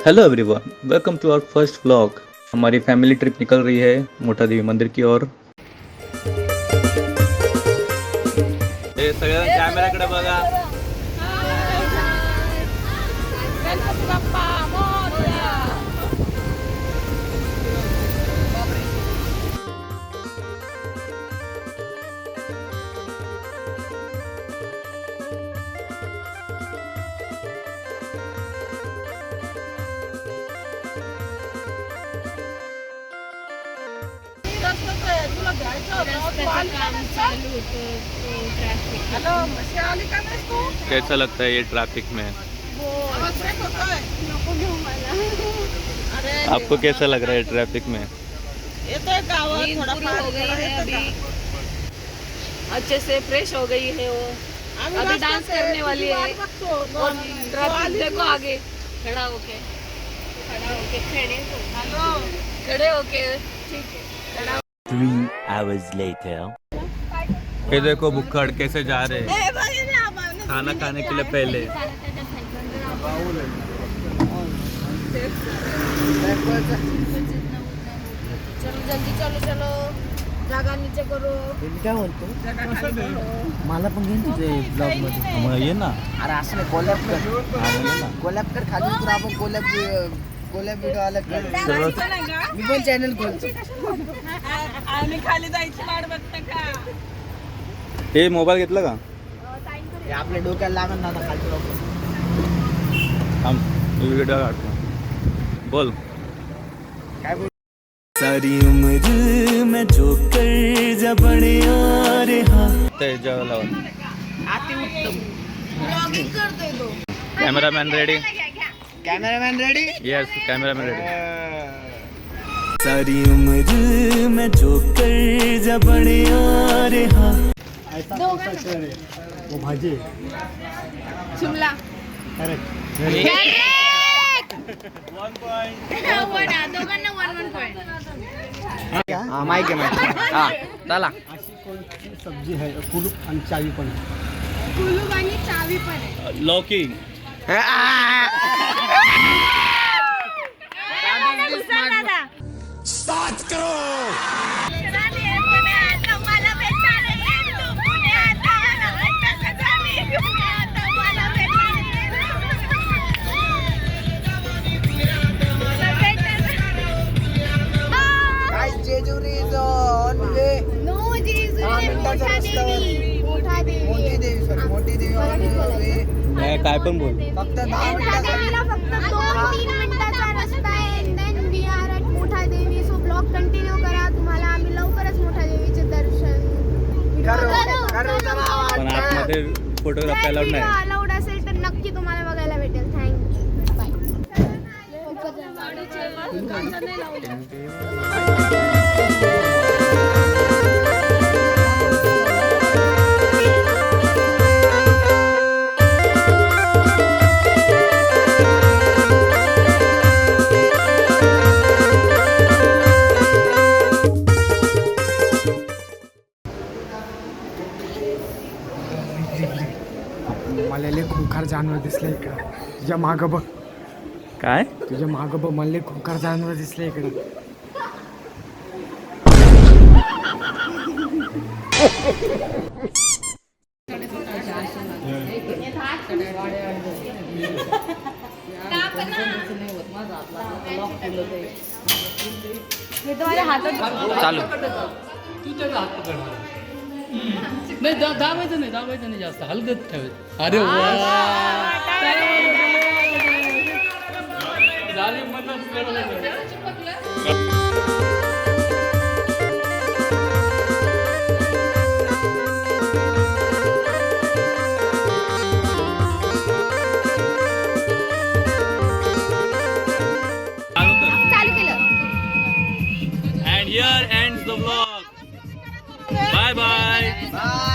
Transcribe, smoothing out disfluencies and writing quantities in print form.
Hello everyone, welcome to our first vlog. हमारी family trip निकल रही है मोठा देवी मंदिर की ओर। हे सगळ्या कॅमेराकडे बघा। गणपती बाप्पा मोरया. तुला घ्यायचं होतं, तू आली का नाही? हॅलो, म्हशी आली का नाही तू? कैसा लगता है ये ट्रैफिक में? आवाज ब्रेक होतोय. अरे आपको कैसा लग रहा है ट्रैफिक में? येतोय गावात थोडाफार. हो गई थोडा है येतोय अभी, का? अच्छे से फ्रेश हो गई है वो। आम्ही अभी रस्त्यात डांस आहे, करने वाली तुझी है। वाट बघतो. और तू ट्रैफिक आली देखो नाही. आगे खड़ा होके हॅलो. खड़े होके ठीक है। 3 hours later. ये देखो भुक्कड़ कैसे जा रहे हैं खाना खाने के लिए पहले। चलो जल्दी चलो चलो, जागा नीचे करो। काय म्हणतो मला पण घेऊन तुझे ब्लॉग मध्ये मग ये ना। अरे असं नाही कोलॅब कर खाली उतर आपण कोलॅब व्हिडिओ आला मी पण चॅनल खोलतो आणि खाली जायची वाट बघता का? हे मोबाईल घेतला का? हे आपल्या डोक्याला लागण ना खाली हम व्हिडिओ काढतो। बोल। काय बोल सारी उम्र मैं जो कर जबड़े आ रहा ते जेवायला लावा। अति उत्तम. ब्लॉगिंग करतोय तो। Cameraman ready? Cameraman ready yes, cameraman ready. सारी उम्र मैं जो कर जबड़े आ रहा वो भाजी शिमला दोघांना 1 पॉइंट. हा माहिती आहे माहिती हा चला सब्जी है कुलूप आणि चावी पण कुलूप आणि चावी पण आहे. लौकी। काय जेजुरी ऑन वे मोठी देवी सॉरी मोठी देवी on way. नाही काय पण बोल। फक्त 10 मिनिटासाठी फक्त 2-3 मिनिटाचा रस्ता आहे. देन वी आर ॲट मोठा देवी. सो ब्लॉग कंटिन्यू करा. तुम्हाला आम्ही लवकरच मोठा देवीचे दर्शन करू चला पण आतमध्ये फोटोग्राफी अलाउड नाही। अलाउड असेल तर नक्की तुम्हाला बघायला भेटेल. Thank you bye. मला लय खुंखार जानवर दिसलं इकडं तुझ्या मागं बघ काय? तुझ्या मागं बघ मला लय खुंखार जानवर दिसलं इकडं चालू नाही दाबायचं नाही जास्त हलकत ठेवायचं. अरे वा झाली मदत. चालू केलं. And here ends the vlog. Bye bye. Bye